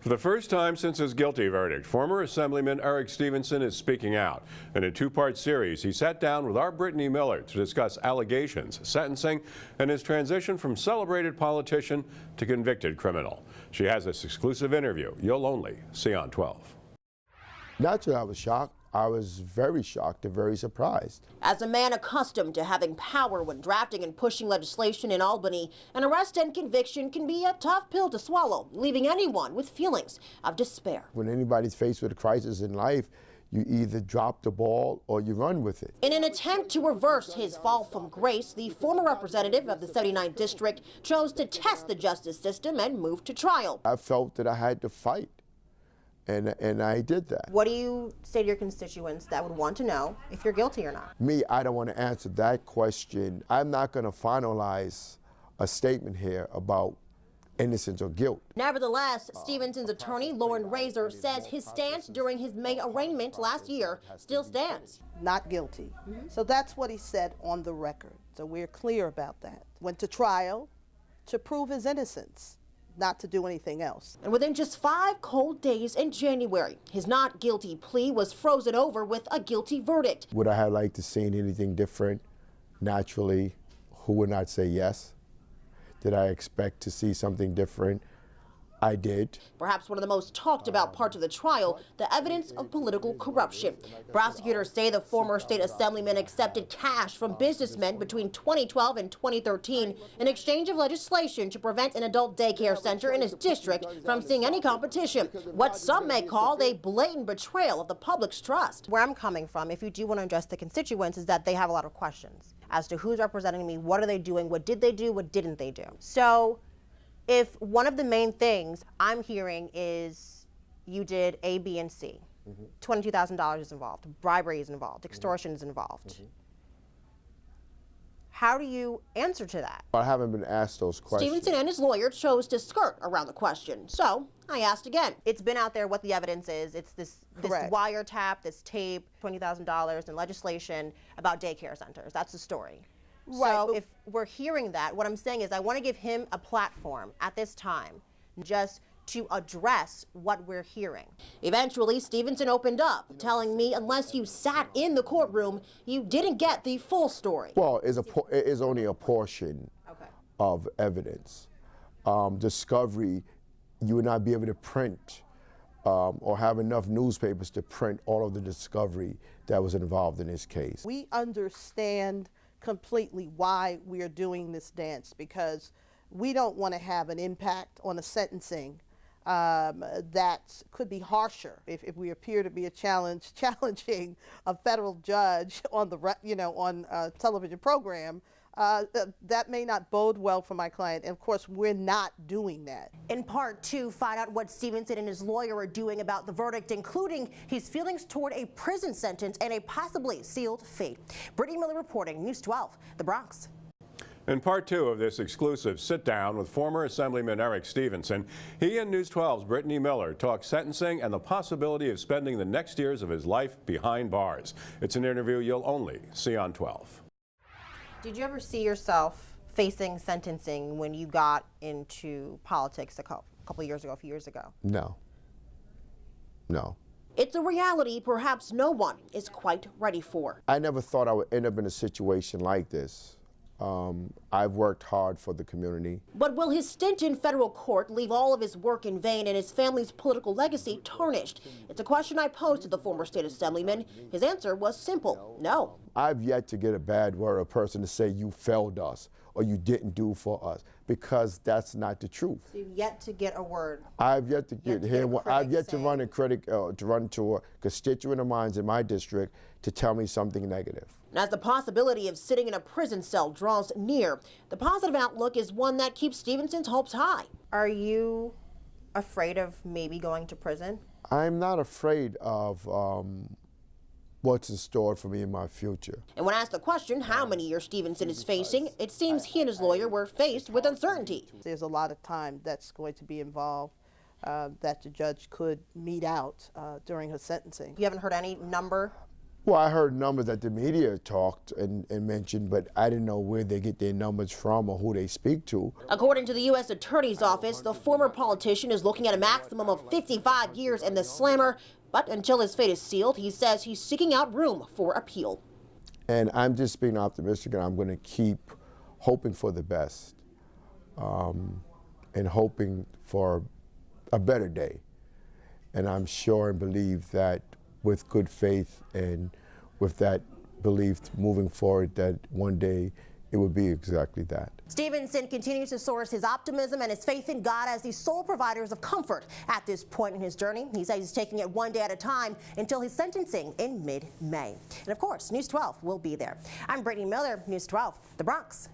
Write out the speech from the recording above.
For the first time since his guilty verdict, former Assemblyman Eric Stevenson is speaking out. In a two-part series, he sat down with our Brittany Miller to discuss allegations, sentencing, and his transition from celebrated politician to convicted criminal. She has this exclusive interview you'll only see on 12. Naturally, I was shocked. I was very shocked and very surprised. As a man accustomed to having power when drafting and pushing legislation in Albany, an arrest and conviction can be a tough pill to swallow, leaving anyone with feelings of despair. When anybody's faced with a crisis in life, you either drop the ball or you run with it. In an attempt to reverse his fall from grace, the former representative of the 79th District chose to test the justice system and move to trial. I felt that I had to fight. And I did that. What do you say to your constituents that would want to know if you're guilty or not? Me, I don't want to answer that question. I'm not going to finalize a statement here about innocence or guilt. Nevertheless, Stevenson's attorney, Lauren Razor, says his stance during his May arraignment last year still stands. Not guilty. So that's what he said on the record. So we're clear about that. Went to trial to prove his innocence, not to do anything else. And within just 5 cold days in January, his not guilty plea was frozen over with a guilty verdict. Would I have liked to see anything different? Naturally, who would not say yes? Did I expect to see something different? I did. Perhaps one of the most talked about parts of the trial, the evidence of political corruption. Prosecutors say the former state assemblyman accepted cash from businessmen between 2012 and 2013 in exchange of legislation to prevent an adult daycare center in his district from seeing any competition. What some may call a blatant betrayal of the public's trust. Where I'm coming from, if you do want to address the constituents, is that they have a lot of questions as to who's representing me, what are they doing, what did they do, what didn't they do. So if one of the main things I'm hearing is you did A, B, and C, $22,000 is involved, bribery is involved, extortion is involved, how do you answer to that? I haven't been asked those questions. Stevenson and his lawyer chose to skirt around the question. So I asked again. It's been out there what the evidence is. It's this wiretap, this tape, $20,000 in legislation about daycare centers. That's the story. Right, so if we're hearing that, what I'm saying is I want to give him a platform at this time just to address what we're hearing. Eventually, Stevenson opened up, telling me unless you sat in the courtroom, you didn't get the full story. Well, it is only a portion of evidence. Discovery, you would not be able to print or have enough newspapers to print all of the discovery that was involved in this case. We understand completely why we are doing this dance, because we don't want to have an impact on a sentencing that could be harsher if we appear to be challenging a federal judge on the on a television program. That may not bode well for my client, and of course we're not doing that. In part 2, find out what Stevenson and his lawyer are doing about the verdict, including his feelings toward a prison sentence and a possibly sealed fate. Brittany Miller reporting, News 12, the Bronx. In part 2 of this exclusive sit-down with former Assemblyman Eric Stevenson, he and News 12's Brittany Miller talk sentencing and the possibility of spending the next years of his life behind bars. It's an interview you'll only see on 12. Did you ever see yourself facing sentencing when you got into politics a couple years ago, a few years ago? No. No. It's a reality perhaps no one is quite ready for. I never thought I would end up in a situation like this. I've worked hard for the community. But will his stint in federal court leave all of his work in vain and his family's political legacy tarnished? It's a question I posed to the former state assemblyman. His answer was simple: no. I've yet to get a bad word or a person to say you failed us or you didn't do for us, because that's not the truth. So you've yet to get a word. I've yet to get I've yet to run a critic, to run to a constituent of mine in my district to tell me something negative. And as the possibility of sitting in a prison cell draws near, the positive outlook is one that keeps Stevenson's hopes high. Are you afraid of maybe going to prison? I'm not afraid of what's in store for me in my future. And when asked the question how many years Stevenson is facing, it seems he and his lawyer were faced with uncertainty. There's a lot of time that's going to be involved that the judge could mete out during her sentencing. You haven't heard any number? Well, I heard numbers that the media talked and mentioned, but I didn't know where they get their numbers from or who they speak to. According to the U.S. Attorney's Office, the former politician is looking at a maximum of 55 years in the slammer, but until his fate is sealed, he says he's seeking out room for appeal. And I'm just being optimistic, and I'm going to keep hoping for the best and hoping for a better day. And I'm sure and believe that with good faith and with that belief moving forward, that one day it will be exactly that. Stevenson continues to source his optimism and his faith in God as the sole providers of comfort at this point in his journey. He says he's taking it one day at a time until his sentencing in mid-May. And of course, News 12 will be there. I'm Brittany Miller, News 12, The Bronx.